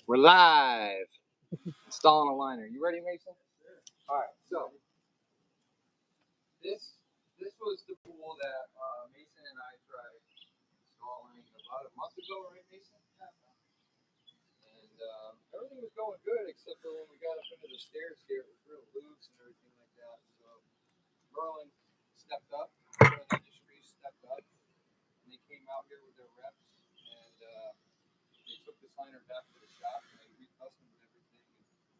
We're live. Installing a liner. You ready, Mason? Sure. All right. So this was the pool that Mason and I tried installing about a month ago, right, Mason? Yeah. And everything was going good except for when we got up into the stairs here, it was real loose and everything like that. So Merlin stepped up. Merlin Industries stepped up, and they came out here with their reps and they took this liner back to the shop and they recustomed everything.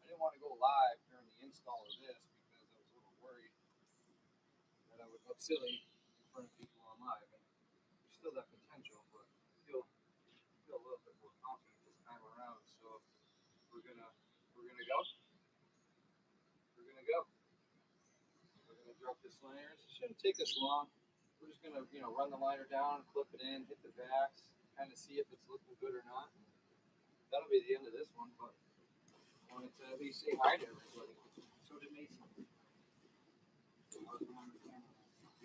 And I didn't want to go live during the install of this because I was a little worried that I would look silly in front of people on live. And there's still that potential, but I feel a little bit more confident this time around. So we're gonna go. We're gonna go. We're gonna drop this liner. It shouldn't take us long. We're just gonna, run the liner down, clip it in, hit the backs, kind of see if it's looking good or not. That'll be the end of this one, but I wanted to at least say hi to everybody. So did Mason. He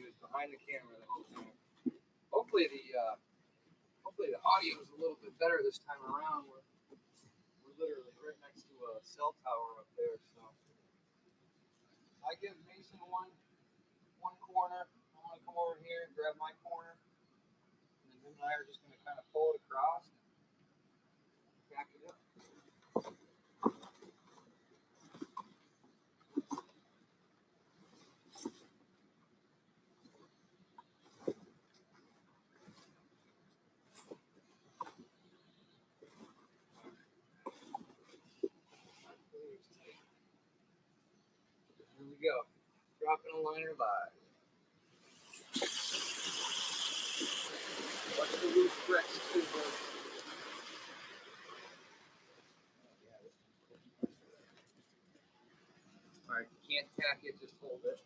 was behind the camera the whole time. Hopefully the audio is a little bit better this time around. We're literally right next to a cell tower up there, so I give Mason one corner. I'm gonna come over here and grab my corner, and then him and I are just gonna kind of pull it across and back it up. Here we go. Dropping a liner live. Watch the loose bricks too, bro. Alright, you can't tack it, just hold it.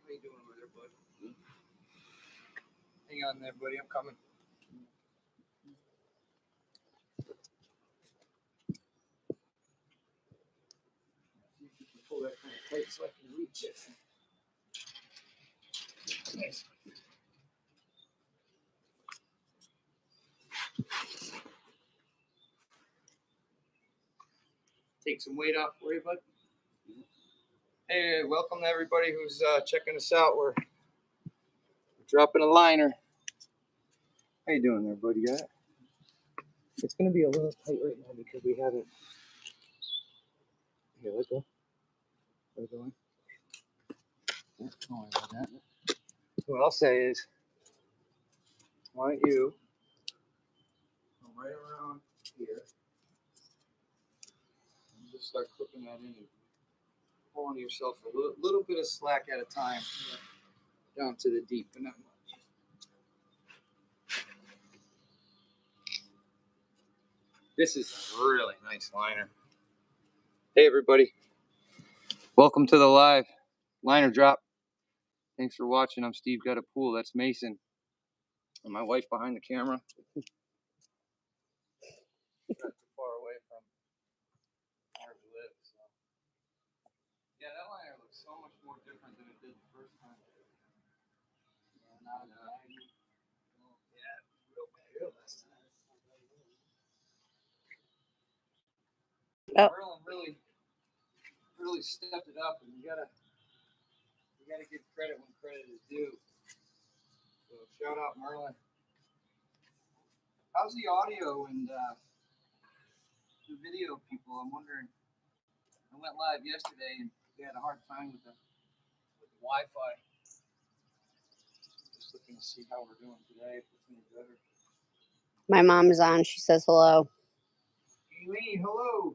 How you doing over there, bud? Hang on there, buddy. I'm coming. See if you can pull that kind of tight so I can reach it. Nice. Take some weight off for you, bud. Hey, welcome to everybody who's checking us out. We're dropping a liner. How you doing there, buddy? You got it? It's going to be a little tight right now because we haven't. Here, let go. Let go. Yeah, don't worry about that. What I'll say is, why don't you come right around here and just start clipping that in and pulling yourself a little bit of slack at a time down to the deep, but not much. This is a really nice liner. Hey everybody, welcome to the live liner drop. Thanks for watching. I'm Steve Got a Pool. That's Mason, and my wife behind the camera. Not too far away from where we live. So. Yeah, that liner looks so much more different than it did the first time. Yeah, Merlin really stepped it up, and you gotta give credit when credit is due. So shout out Merlin. How's the audio and the video, people? I'm wondering. I went live yesterday and we had a hard time with the Wi-Fi. Just looking to see how we're doing today, if it's any better. My mom is on. She says hello. Gayleen, hello.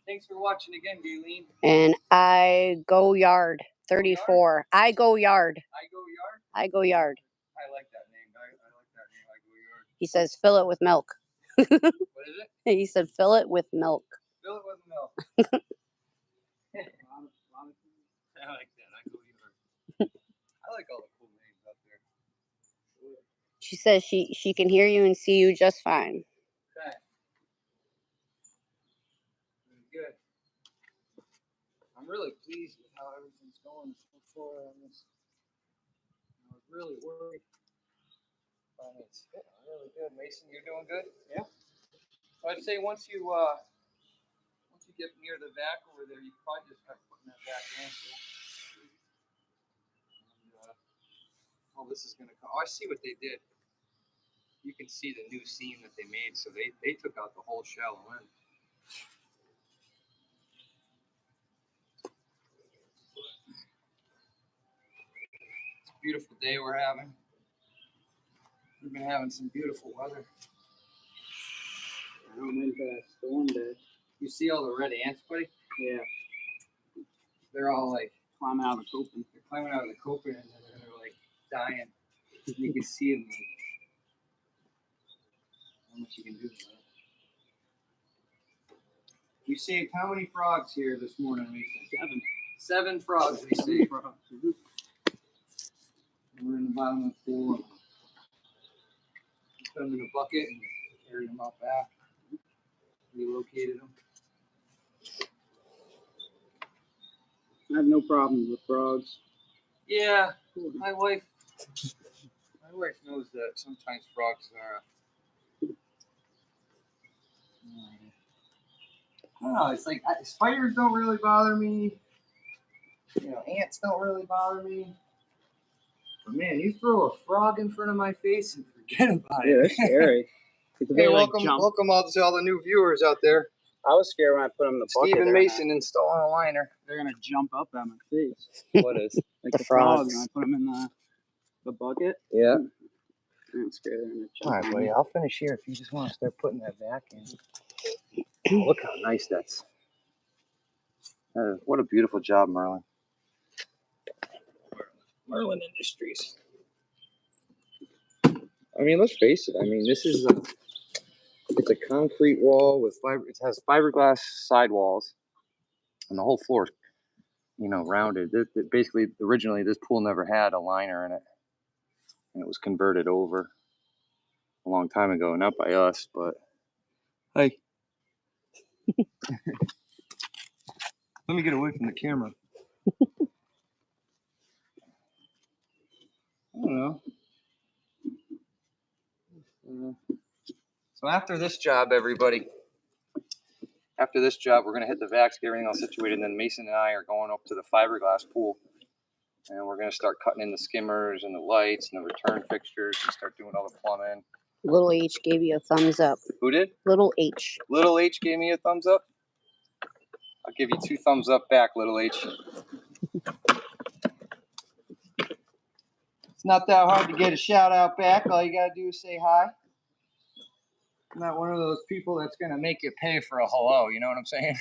Thanks for watching again, Gayleen. And I go yard 34. I go yard. I go yard. I go yard. I like that name. I like that name. I go He says, fill it with milk. What is it? He said, fill it with milk. Fill it with milk. I like that. I go yard. I like all the cool names out there. She says she can hear you and see you just fine. Okay. Very good. I'm really pleased with how everything's going so far on this. I was really worried. But it's really good. Mason, you're doing good? Yeah. So I'd say once you get near the back over there, you probably just start putting that back in. And, oh, this is gonna come. Oh, I see what they did. You can see the new seam that they made. So they took out the whole shallow end. It's a beautiful day we're having. We've been having some beautiful weather. I don't think that's the one day. You see all the red ants, buddy? Yeah, They're all like climbing out of the coping. they're climbing out of the coping and then they're like dying. You can see them. Like, how much you can do with that? You saved how many frogs here this morning, Mason? 7 frogs we saved. And we're in the bottom of the pool. Put them in a bucket and carried them out back. Relocated them. I have no problems with frogs. Yeah, my wife knows that sometimes frogs are. I don't know. It's like spiders don't really bother me. You know, ants don't really bother me. But man, you throw a frog in front of my face and forget about Yeah, it. they're scary. Hey, welcome all to all the new viewers out there. I was scared when I put them in the bucket. Stephen Mason installing a liner. They're gonna jump up at my face. What is? Like The the frogs. frogs. When I put them in the bucket. Yeah. I'm scared they're gonna All jump. right, buddy. I'll finish here if you just want to start putting that back in. Look how nice that's. What a beautiful job, Merlin. Merlin Industries. I mean, let's face it. I mean, this is it's a concrete wall with fiber. It has fiberglass sidewalls, and the whole floor is, rounded. Basically, originally, this pool never had a liner in it, and it was converted over a long time ago. Not by us, but hey, let me get away from the camera. I don't know. So after this job, everybody, after this job, we're going to hit the vacs, get everything all situated, and then Mason and I are going up to the fiberglass pool, and we're going to start cutting in the skimmers and the lights and the return fixtures and start doing all the plumbing. Little H gave you a thumbs up. Who did? Little H. Little H gave me a thumbs up. I'll give you 2 thumbs up back, Little H. It's not that hard to get a shout out back. All you got to do is say hi. I'm not one of those people that's going to make you pay for a hello. You know what I'm saying?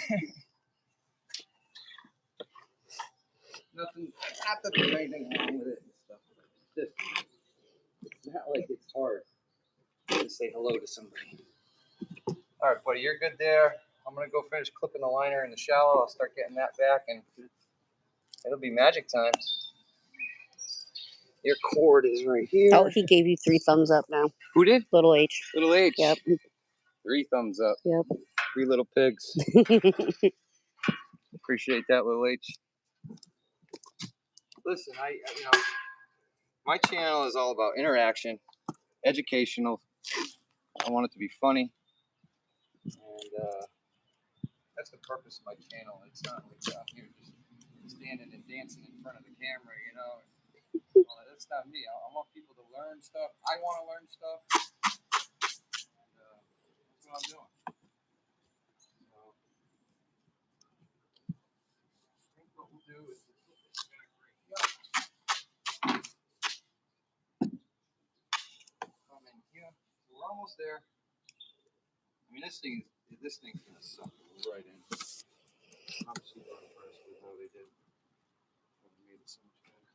Not that there's anything wrong with it and stuff. It's not like it's hard to say hello to somebody. All right, buddy, you're good there. I'm going to go finish clipping the liner in the shallow. I'll start getting that back, and it'll be magic time. Your cord is right here. Oh, he gave you 3 thumbs up now. Who did? Little H. Little H. Yep. 3 thumbs up. Yep. 3 little pigs. Appreciate that, Little H. Listen, my channel is all about interaction, educational. I want it to be funny, and that's the purpose of my channel. It's not like I'm here just standing and dancing in front of the camera, Well, that's not me. I want people to learn stuff. I want to learn stuff, and that's what I'm doing. So, I think what we'll do is we'll put this back right here. Come in here. We're almost there. I mean, this thing's gonna suck right in. I'm super impressed with how they did. How they made it so much better.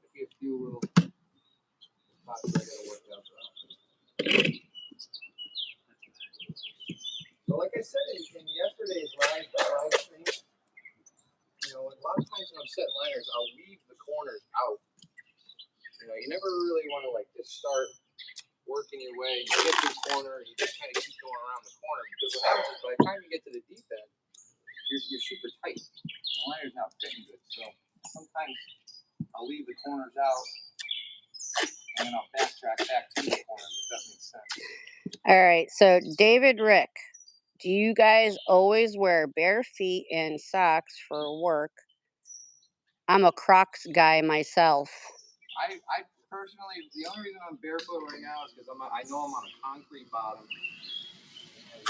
Maybe a few little spots I gotta work out. to start working your way. You get to the corner, you just kind of keep going around the corner, because what happens is by the time you get to the deep end, you're super tight. The liner's not fitting good, so sometimes I'll leave the corners out and then I'll backtrack back to the corners, if that makes sense. All right. So, David Rick, do you guys always wear bare feet and socks for work? I'm a Crocs guy myself. I personally, the only reason I'm barefoot right now is because I know I'm on a concrete bottom, and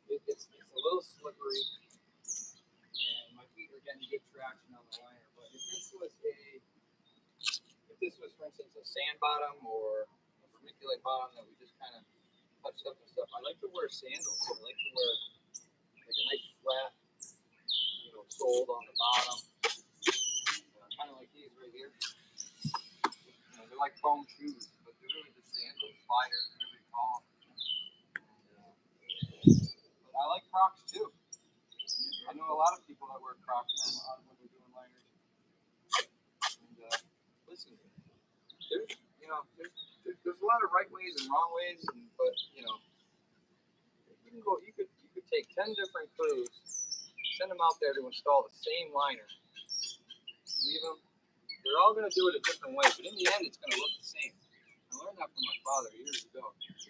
it's a little slippery, and my feet are getting good traction on the liner. But if this was, for instance, a sand bottom or a vermiculite bottom that we just kind of touched up and stuff, I like to wear sandals. I like to wear like a nice flat, sole on the bottom, kind of like these right here. They're like foam shoes, but they're really just sandals, sliders, whatever you call them. But I like Crocs too. I know a lot of people that wear Crocs when they're doing liners. And listen, there's a lot of right ways and wrong ways, but you could take 10 different crews, send them out there to install the same liner, leave them. They're all going to do it a different way, but in the end, it's going to look the same. I learned that from my father years ago. So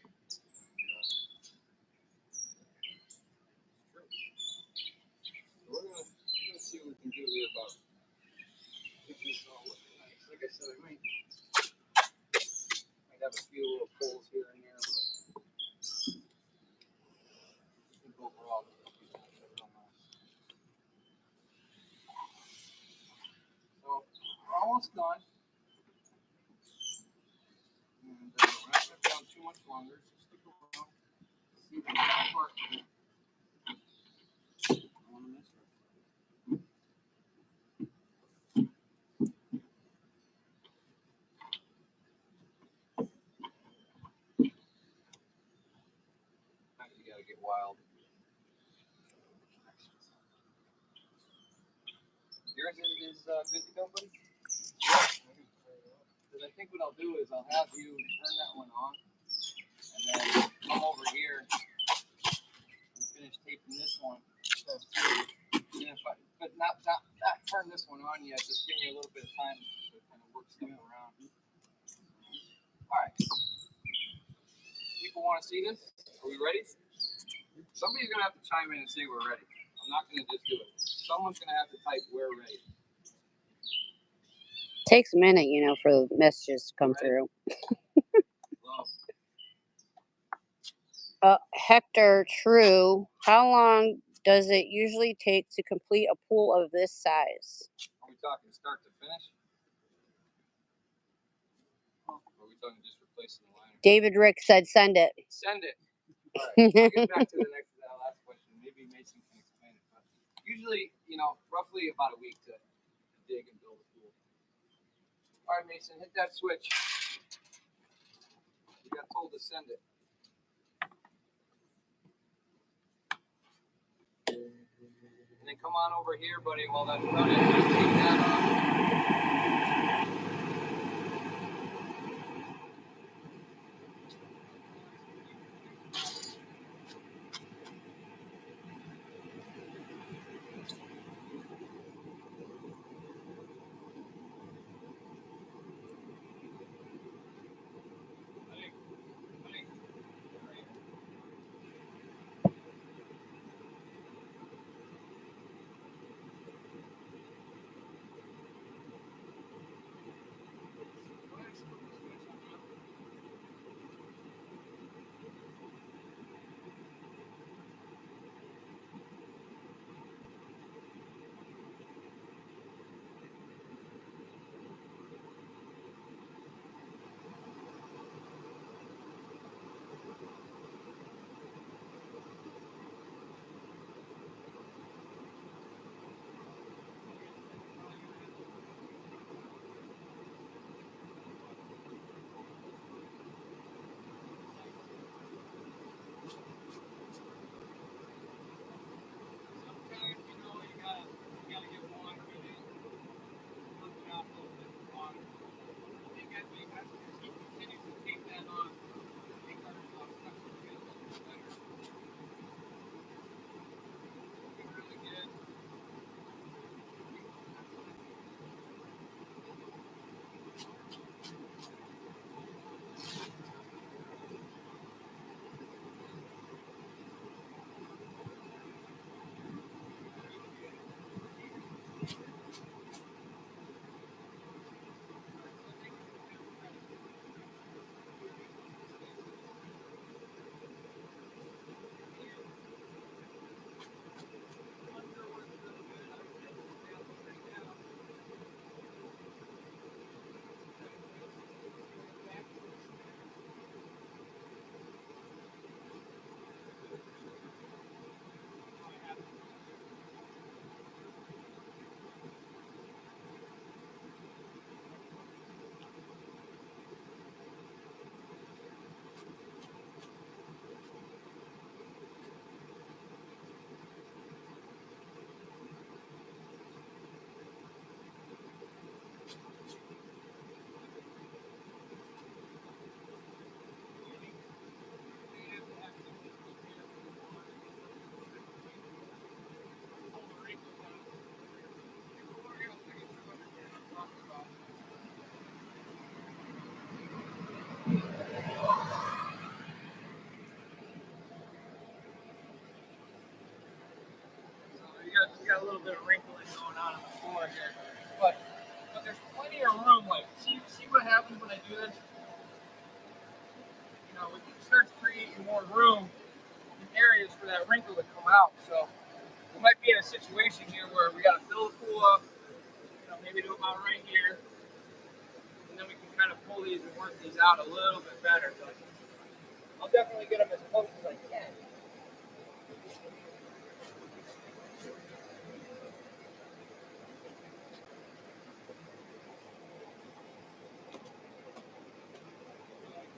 we're gonna see what we can do here about making this all look nice. Like I said, I might have a few little pulls here and there, but I think overall it's real nice. So we're almost done. And we're not going to down too much longer, so stick around. See the top part of it. On this one. Sometimes you gotta get wild. Yours is good to go, buddy? Because I think what I'll do is I'll have you turn that one on, and then come over here and finish taping this one. So, but not turn this one on yet. Just give me a little bit of time to kind of work stuff around. All right. People want to see this? Are we ready? Somebody's gonna have to chime in and say we're ready. I'm not gonna just do it. Someone's gonna have to type "we're ready." Takes a minute, for the messages to come through. Hector True, how long does it usually take to complete a pool of this size? Are we talking start to finish? Or are we talking just replacing the liner? David Rick said send it. Send it. All right. I'll get back to that last question. Maybe Mason can explain it. But usually, roughly about a week to dig and build a pool. All right, Mason, hit that switch. You got told to send it. And then come on over here, buddy, while that's running. Just take that off. it starts creating more room in areas for that wrinkle to come out. So we might be in a situation here where we got to fill the pool up, maybe to about right here, and then we can kind of pull these and work these out a little bit better. But I'll definitely get them as close as I can.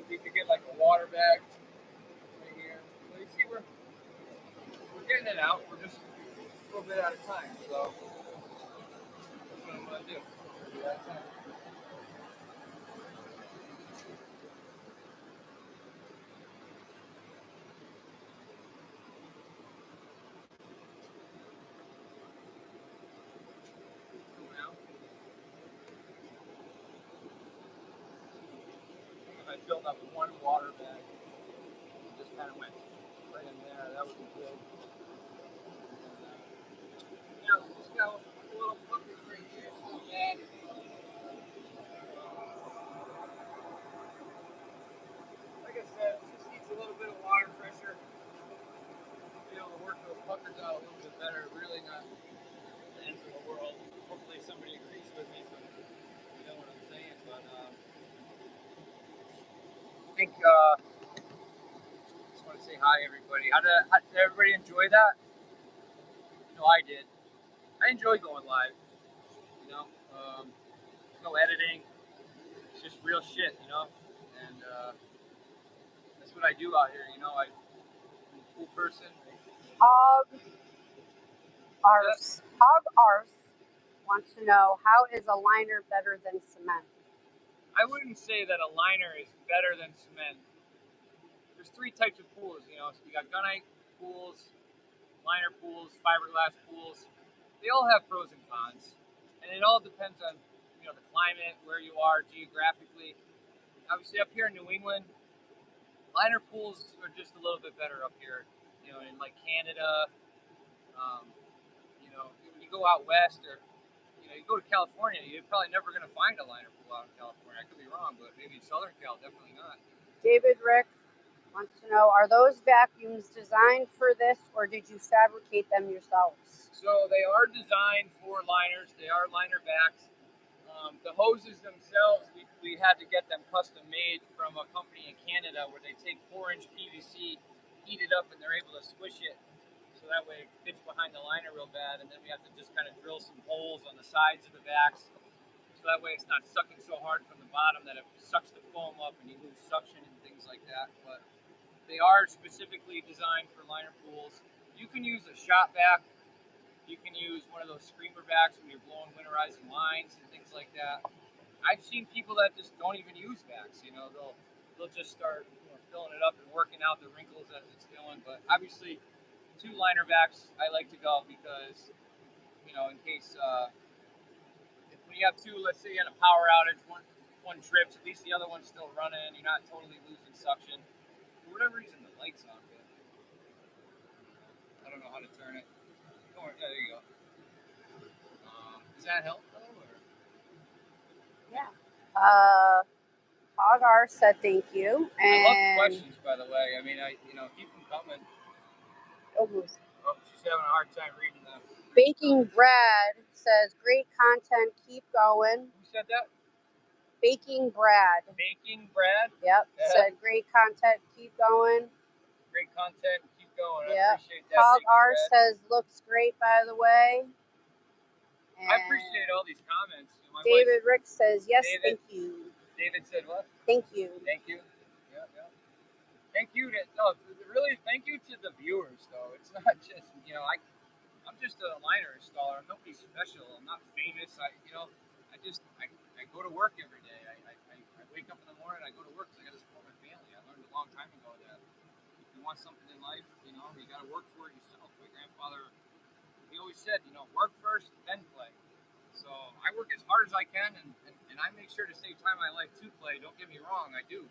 We could get like a water bag right here. So you see, we're getting it out. We're just a little bit at a time. So that's what I'm gonna do. A little bit at a time. I filled up one water bag. And just kind of went right in there. That would be good. Now, just got a little bucket right here. So bad. Like I said, it just needs a little bit of water pressure to be able to work those puckers out a little bit better. Really not the end of the world. Hopefully somebody agrees with me, so you know what I'm saying. But I think just want to say hi, everybody. How did everybody enjoy that? I did. I enjoy going live. No editing. It's just real shit, and that's what I do out here. I'm a cool person. Hog Ars wants to know, how is a liner better than cement? I wouldn't say that a liner is better than cement. There's three types of pools, So you got gunite pools, liner pools, fiberglass pools. They all have pros and cons, and it all depends on the climate, where you are geographically. Obviously, up here in New England, liner pools are just a little bit better up here. In like Canada, when you go out west, or you go to California, you're probably never going to find a liner pool out in California. I could be wrong, but maybe Southern Cal, definitely not. David Rick wants to know, are those vacuums designed for this, or did you fabricate them yourselves? So they are designed for liners. They are liner backs. The hoses themselves, we had to get them custom made from a company in Canada where they take 4-inch PVC, heat it up, and they're able to squish it so that way it fits behind the liner real bad. And then we have to just kind of drill some holes on the sides of the backs so that way it's not sucking so hard from the bottom that it sucks the foam up and you lose suction and things like that. But they are specifically designed for liner pools. You can use a shop vac. You can use one of those screamer vacs when you're blowing winterizing lines and things like that. I've seen people that just don't even use vacs. They'll just start filling it up and working out the wrinkles as it's going. But obviously, 2 liner vacs I like to go because in case when you have 2, let's say you had a power outage, one trips, at least the other one's still running. You're not totally losing suction. For whatever reason, the light's on. But I don't know how to turn it. Oh, yeah, there you go. Does that help though? Or? Yeah. Hogar said thank you. And I love the questions, by the way. I mean, keep them coming. Oh, she's having a hard time reading them. Baking Brad says, great content, keep going. Who said that? Baking Brad. Baking Brad? Yep. Yeah. Said, great content, keep going. Great content, keep going. Yep. I appreciate that. Hog R says, looks great, by the way. And I appreciate all these comments. David Rick says, yes, thank you. David said what? Thank you. Thank you. Yeah. Thank you really thank you to the viewers though. It's not just, I'm just a liner installer. I'm nobody special. I'm not famous. I go to work every day. I wake up in the morning, I go to work because I got to support my family. I learned a long time ago that if you want something in life, you got to work for it yourself. My grandfather, he always said, work first, then play. So I work as hard as I can, and I make sure to save time in my life to play. Don't get me wrong, I do.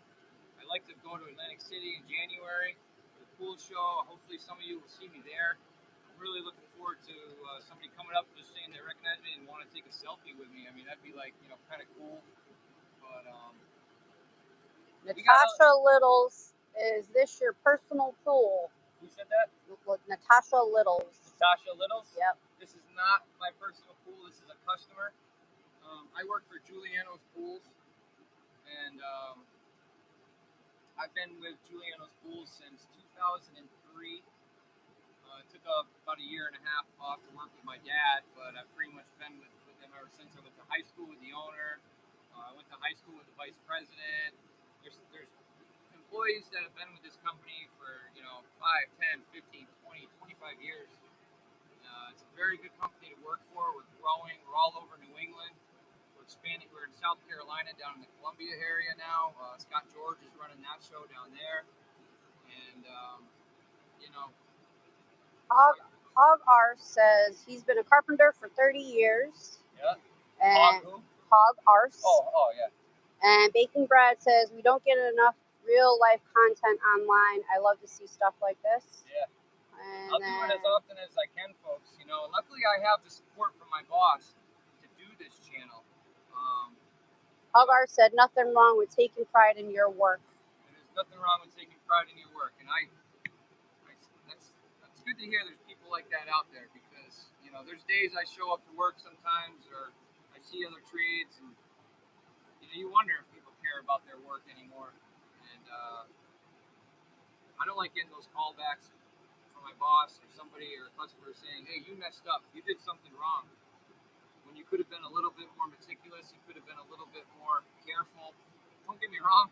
I like to go to Atlantic City in January for the pool show. Hopefully some of you will see me there. I'm really looking forward to somebody coming up just saying they recognize me and want to take a selfie with me. I mean, that'd be like, kind of cool. But Natasha Littles is this your personal pool? Who said that? With Natasha Littles. Natasha Littles? Yep. This is not my personal pool. This is a customer. I work for Giuliano's Pools, and I've been with Giuliano's Pools since 2003. It took about a year and a half off to work with my dad, but I've pretty much been with them ever since. I went to high school with the owner. I went to high school with the vice president. There's employees that have been with this company for 5, 10, 15, 20, 25 years. It's a very good company to work for. We're growing. We're all over New England. We're expanding. We're in South Carolina, down in the Columbia area now. Scott George is running that show down there, and Hog R says he's been a carpenter for 30 years. yeah. And Hog who? Hog Arse. Oh yeah. And Baking Brad says we don't get enough real life content online. I love to see stuff like this. Yeah. And I'll do it as often as I can, folks. Luckily I have the support from my boss to do this channel. Hog Arse said nothing wrong with taking pride in your work. And there's nothing wrong with taking pride in your work, and that's good to hear. There's people like that out there, because there's days I show up to work sometimes, or I see other trades, and you wonder if people care about their work anymore. And I don't like getting those callbacks from my boss or somebody or a customer saying, "Hey, you messed up. You did something wrong." When you could have been a little bit more meticulous, you could have been a little bit more careful. Don't get me wrong.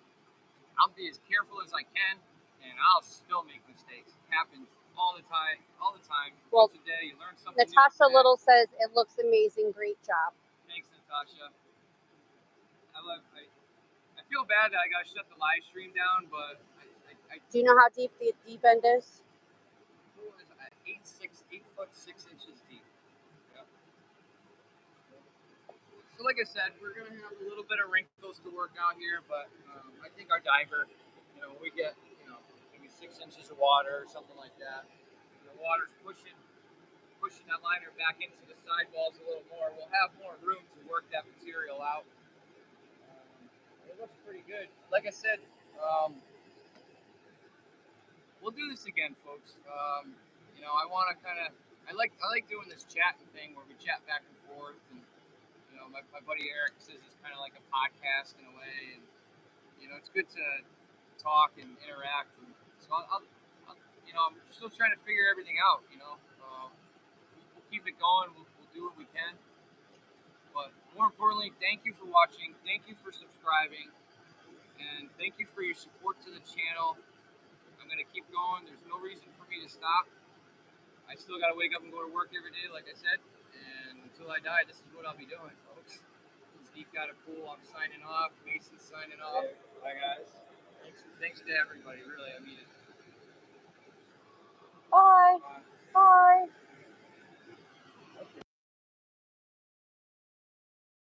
I'll be as careful as I can, and I'll still make mistakes. It happens all the time. Well, once a day, you learn something Natasha new. Little says it looks amazing. Great job. Thanks, Natasha. I feel bad that I gotta shut the live stream down, but Do you know how deep the deep end is? What was it? 8 foot 6 inches deep. Yep. So like I said, we're gonna have a little bit of wrinkles to work out here, but I think our diver, we get maybe 6 inches of water or something like that. The water's pushing that liner back into the sidewalls a little more. We'll have more room to work that material out. It looks pretty good. Like I said, we'll do this again, folks. I want to I like doing this chatting thing where we chat back and forth, and my buddy Eric says it's kind of like a podcast in a way, and it's good to talk and interact. And so I'm still trying to figure everything out. We'll keep it going. We'll do what we can. But more importantly, thank you for watching. Thank you for subscribing, and thank you for your support to the channel. I'm gonna keep going. There's no reason for me to stop. I still gotta wake up and go to work every day, like I said. And until I die, this is what I'll be doing, folks. Steve got a pool. I'm signing off. Mason's signing off. Bye, guys. Thanks to everybody. Really, I mean it.